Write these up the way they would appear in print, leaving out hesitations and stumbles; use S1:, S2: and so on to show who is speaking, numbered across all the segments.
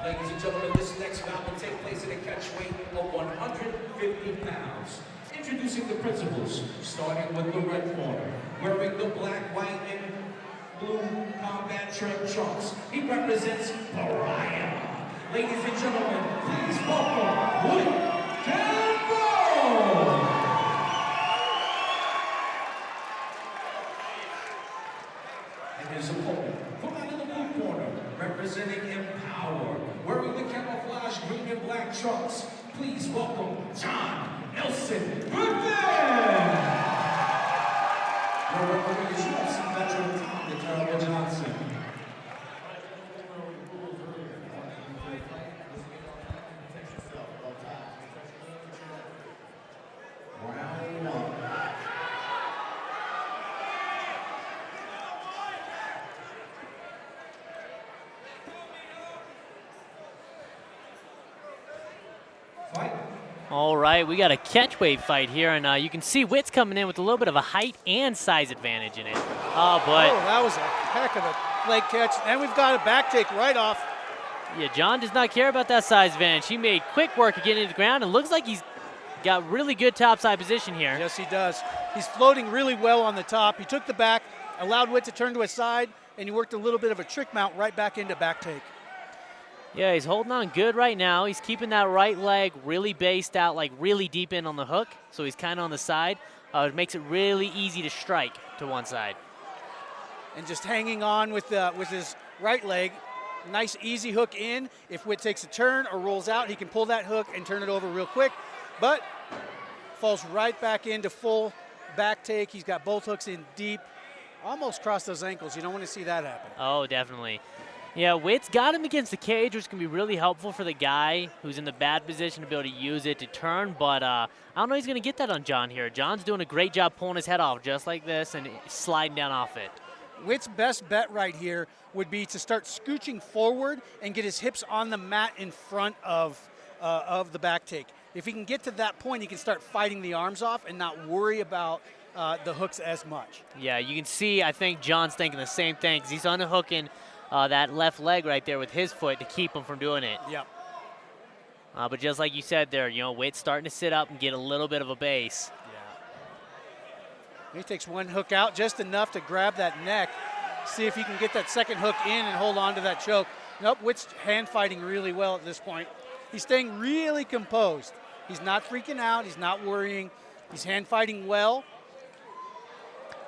S1: Ladies and gentlemen, this next bout will take place in a catch weight of 150 pounds. Introducing the principals, starting with the red corner, wearing the black, white, and blue combat trunks. He represents Pariah. Ladies and gentlemen, please welcome Griffith Campbell. And his opponent, from out of the blue corner, representing Empower, wearing the camouflage green and black trunks. Please welcome John Nelson Griffith. Your referee is UFC veteran Tom the Terrible Johnson. Round one. Fight.
S2: All right, we got a catchweight fight here, and you can see Witt's coming in with a little bit of a height and size advantage in it. Oh, but
S3: that was a heck of a leg catch. And we've got a back take right off.
S2: Yeah, John does not care about that size advantage. He made quick work of getting into the ground, and looks like he's got really good topside position here.
S3: Yes, he does. He's floating really well on the top. He took the back, allowed Witt to turn to his side, and he worked a little bit of a trick mount right back into back take.
S2: Yeah, he's holding on good right now. He's keeping that right leg really based out, like really deep in on the hook. So he's kind of on the side. It makes it really easy to strike to one side.
S3: And just hanging on with his right leg. Nice easy hook in. If Witt takes a turn or rolls out, he can pull that hook and turn it over real quick. But falls right back into full back take. He's got both hooks in deep. Almost crossed those ankles. You don't want to see that happen.
S2: Oh, definitely. Yeah, Witt's got him against the cage, which can be really helpful for the guy who's in the bad position to be able to use it to turn, but I don't know if he's going to get that on John here. John's doing a great job pulling his head off just like this and sliding down off it.
S3: Witt's best bet right here would be to start scooching forward and get his hips on the mat in front of the back take. If he can get to that point, he can start fighting the arms off and not worry about the hooks as much.
S2: Yeah, you can see, I think John's thinking the same thing because he's unhooking that left leg right there with his foot to keep him from doing it.
S3: Yep.
S2: But just like you said there, you know, Witt's starting to sit up and get a little bit of a base.
S3: Yeah. He takes one hook out, just enough to grab that neck. See if he can get that second hook in and hold on to that choke. Nope, Witt's hand fighting really well at this point. He's staying really composed. He's not freaking out. He's not worrying. He's hand fighting well.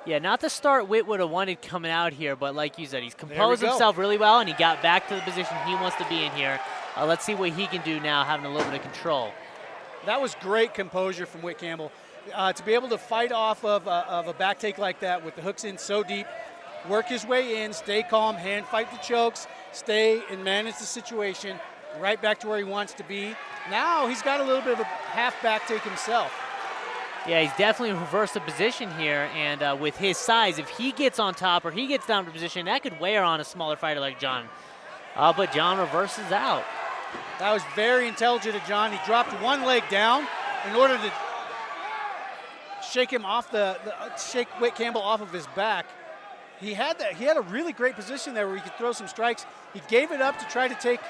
S2: Yeah, not the start Witt would have wanted coming out here, but like you said, he's composed himself really well, and he got back to the position he wants to be in here. Let's see what he can do now, having a little bit of control.
S3: That was great composure from Witt Campbell. To be able to fight off of a back take like that with the hooks in so deep, work his way in, stay calm, hand fight the chokes, stay and manage the situation, right back to where he wants to be. Now he's got a little bit of a half back take himself.
S2: Yeah, he's definitely reversed the position here, and with his size, if he gets on top or he gets down to position, that could wear on a smaller fighter like John. But John reverses out.
S3: That was very intelligent of John. He dropped one leg down in order to shake him off shake Witt Campbell off of his back. He had a really great position there where he could throw some strikes. He gave it up to try to take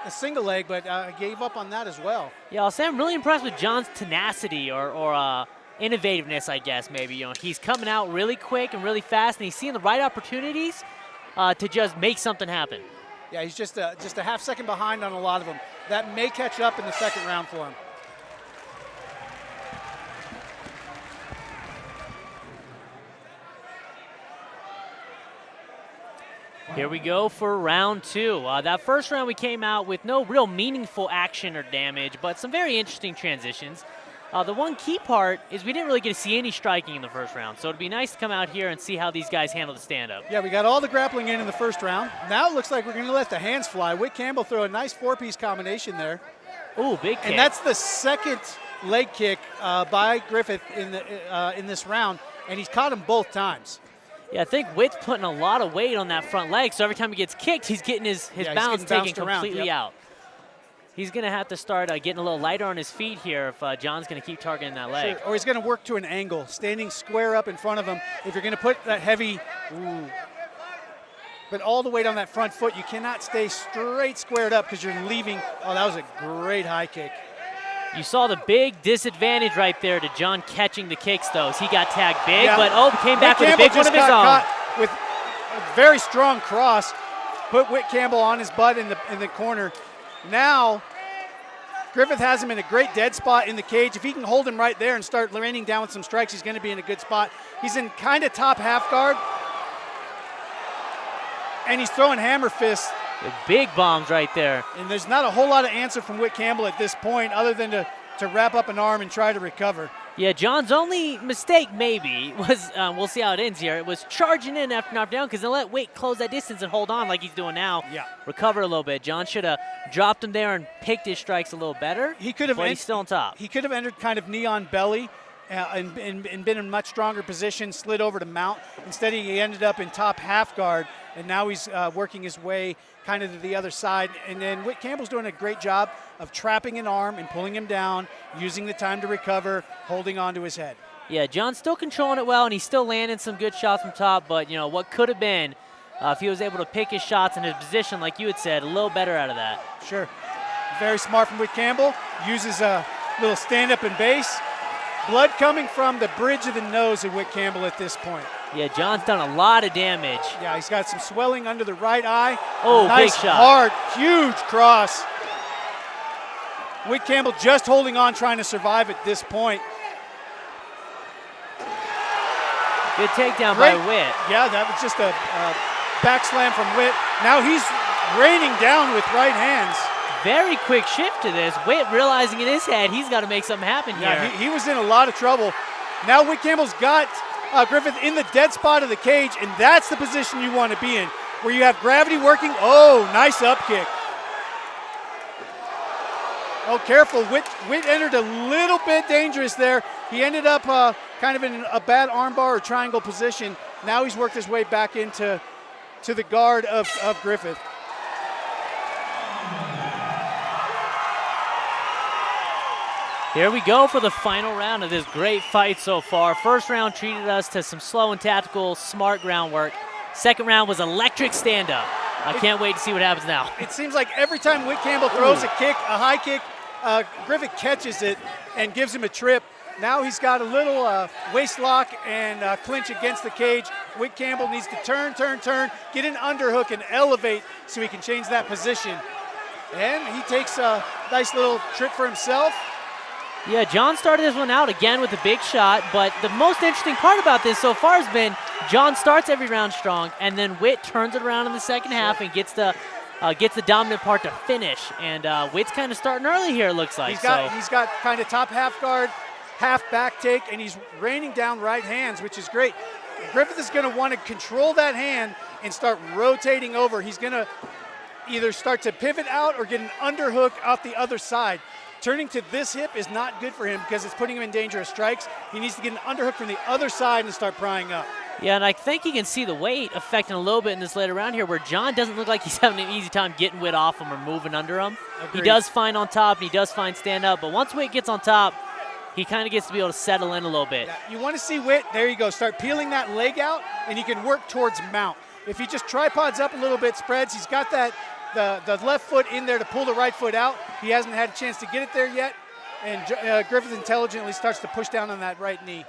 S3: a single leg, but gave up on that as well.
S2: Yeah, I'll say I'm really impressed with John's tenacity or innovativeness, I guess, maybe. You know, he's coming out really quick and really fast, and he's seeing the right opportunities to just make something happen.
S3: Yeah, he's just a half second behind on a lot of them. That may catch up in the second round for him.
S2: Here we go for round two. That first round we came out with no real meaningful action or damage, but some very interesting transitions. The one key part is we didn't really get to see any striking in the first round, so it'd be nice to come out here and see how these guys handle the stand-up.
S3: Yeah, we got all the grappling in the first round. Now it looks like we're going to let the hands fly. Witt Campbell throw a nice four-piece combination there.
S2: Ooh, big kick.
S3: And that's the second leg kick by Griffith in this round, and he's caught him both times.
S2: Yeah, I think Witt's putting a lot of weight on that front leg, so every time he gets kicked, he's getting his balance taken completely out. He's going to have to start getting a little lighter on his feet here if John's going to keep targeting that leg.
S3: Sure. Or he's going to work to an angle, standing square up in front of him. If you're going to put that heavy, but all the weight on that front foot. You cannot stay straight squared up because you're leaving. Oh, that was a great high kick.
S2: You saw the big disadvantage right there to John catching the kicks, though. He got tagged big, but came back with a big one of his own.
S3: Caught with a very strong cross, put Whit Campbell on his butt in the corner. Now, Griffith has him in a great dead spot in the cage. If he can hold him right there and start raining down with some strikes, he's going to be in a good spot. He's in kind of top half guard, and he's throwing hammer fists.
S2: The big bombs right there.
S3: And there's not a whole lot of answer from Whit Campbell at this point other than to wrap up an arm and try to recover.
S2: Yeah, John's only mistake maybe was, we'll see how it ends here, it was charging in after knockdown because they let Whit close that distance and hold on like he's doing now.
S3: Yeah.
S2: Recover a little bit. John should have dropped him there and picked his strikes a little better.
S3: He could have,
S2: but he's still on top.
S3: He could have entered kind of knee on belly and been in a much stronger position, slid over to mount. Instead, he ended up in top half guard, and now he's working his way kind of to the other side. And then Whit Campbell's doing a great job of trapping an arm and pulling him down, using the time to recover, holding on to his head.
S2: Yeah, John's still controlling it well, and he's still landing some good shots from top, but, you know, what could have been if he was able to pick his shots in his position, like you had said, a little better out of that.
S3: Sure. Very smart from Whit Campbell. Uses a little stand-up and base. Blood coming from the bridge of the nose of Whit Campbell at this point.
S2: Yeah, John's done a lot of damage.
S3: Yeah, he's got some swelling under the right eye.
S2: Oh,
S3: nice,
S2: big shot.
S3: Hard, huge cross. Whit Campbell just holding on, trying to survive at this point.
S2: Good takedown by Whit.
S3: Yeah, that was just a back slam from Whit. Now he's raining down with right hands.
S2: Very quick shift to this. Whit realizing in his head he's got to make something happen here.
S3: Yeah, he was in a lot of trouble. Now Whit Campbell's got Griffith in the dead spot of the cage, and that's the position you want to be in, where you have gravity working. Oh, nice up kick. Oh, careful. Whit entered a little bit dangerous there. He ended up kind of in a bad armbar or triangle position. Now he's worked his way back into the guard of Griffith.
S2: Here we go for the final round of this great fight so far. First round treated us to some slow and tactical, smart groundwork. Second round was electric stand-up. I can't wait to see what happens now.
S3: It seems like every time Whit Campbell throws a kick, a high kick, Griffith catches it and gives him a trip. Now he's got a little waist lock and clinch against the cage. Whit Campbell needs to turn, get an underhook and elevate so he can change that position. And he takes a nice little trip for himself.
S2: Yeah, John started this one out again with a big shot, but the most interesting part about this so far has been John starts every round strong, and then Whit turns it around in the second half and gets the dominant part to finish. And Whit's kind of starting early here, it looks like.
S3: He's got kind of top half guard, half back take, and he's raining down right hands, which is great. Griffith is going to want to control that hand and start rotating over. He's going to either start to pivot out or get an underhook out the other side. Turning to this hip is not good for him because it's putting him in danger of strikes. He needs to get an underhook from the other side and start prying up.
S2: Yeah, and I think you can see the weight affecting a little bit in this later round here where John doesn't look like he's having an easy time getting Whit off him or moving under him.
S3: Agreed.
S2: He does fine on top, and he does fine stand up, but once Whit gets on top, he kind of gets to be able to settle in a little bit.
S3: Yeah, you want to see Whit, there you go, start peeling that leg out, and he can work towards mount. If he just tripods up a little bit, spreads, he's got that the left foot in there to pull the right foot out. He hasn't had a chance to get it there yet. And Griffith intelligently starts to push down on that right knee.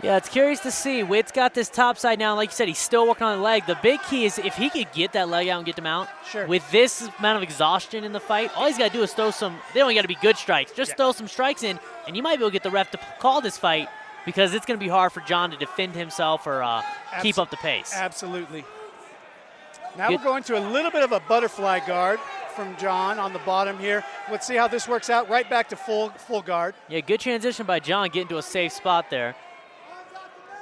S2: Yeah, it's curious to see. Whit's got this top side now. Like you said, he's still working on the leg. The big key is if he could get that leg out and get them out.
S3: Sure.
S2: With this amount of exhaustion in the fight, all he's got to do is throw some – they don't got to be good strikes. Just throw some strikes in, and you might be able to get the ref to call this fight because it's going to be hard for John to defend himself or keep up the pace.
S3: Absolutely. Now we're going to a little bit of a butterfly guard from John on the bottom here. Let's see how this works out. Right back to full guard.
S2: Yeah, good transition by John getting to a safe spot there.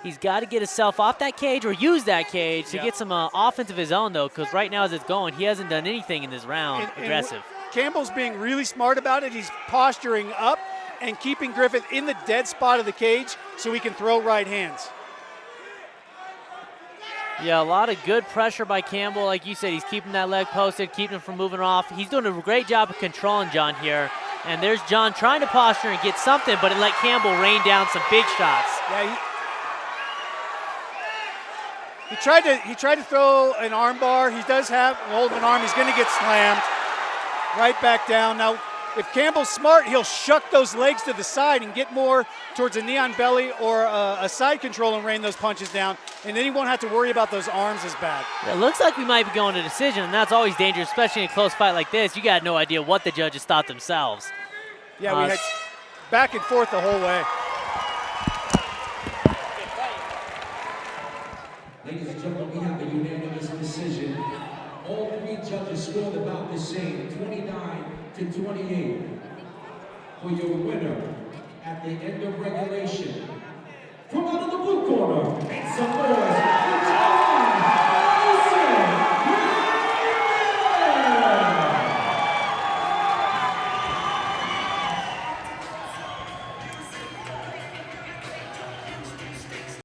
S2: He's got to get himself off that cage or use that cage to get some offense of his own, though, because right now as it's going, he hasn't done anything in this round aggressive.
S3: Campbell's being really smart about it. He's posturing up and keeping Griffith in the dead spot of the cage so he can throw right hands.
S2: Yeah, a lot of good pressure by Campbell. Like you said, he's keeping that leg posted, keeping him from moving off. He's doing a great job of controlling John here. And there's John trying to posture and get something, but it let Campbell rain down some big shots.
S3: Yeah, He tried to throw an arm bar. He does have a hold of an arm. He's going to get slammed. Right back down. Now, if Campbell's smart, he'll shuck those legs to the side and get more towards a knee on belly or a side control and rain those punches down, and then he won't have to worry about those arms as bad.
S2: It looks like we might be going to decision, and that's always dangerous, especially in a close fight like this. You got no idea what the judges thought themselves.
S3: Yeah, we had back and forth the whole way.
S1: Ladies and gentlemen, we have a unanimous decision. All three judges scored about the same, 29-28. For your winner at the end of regulation, from out of the blue corner, make some noise.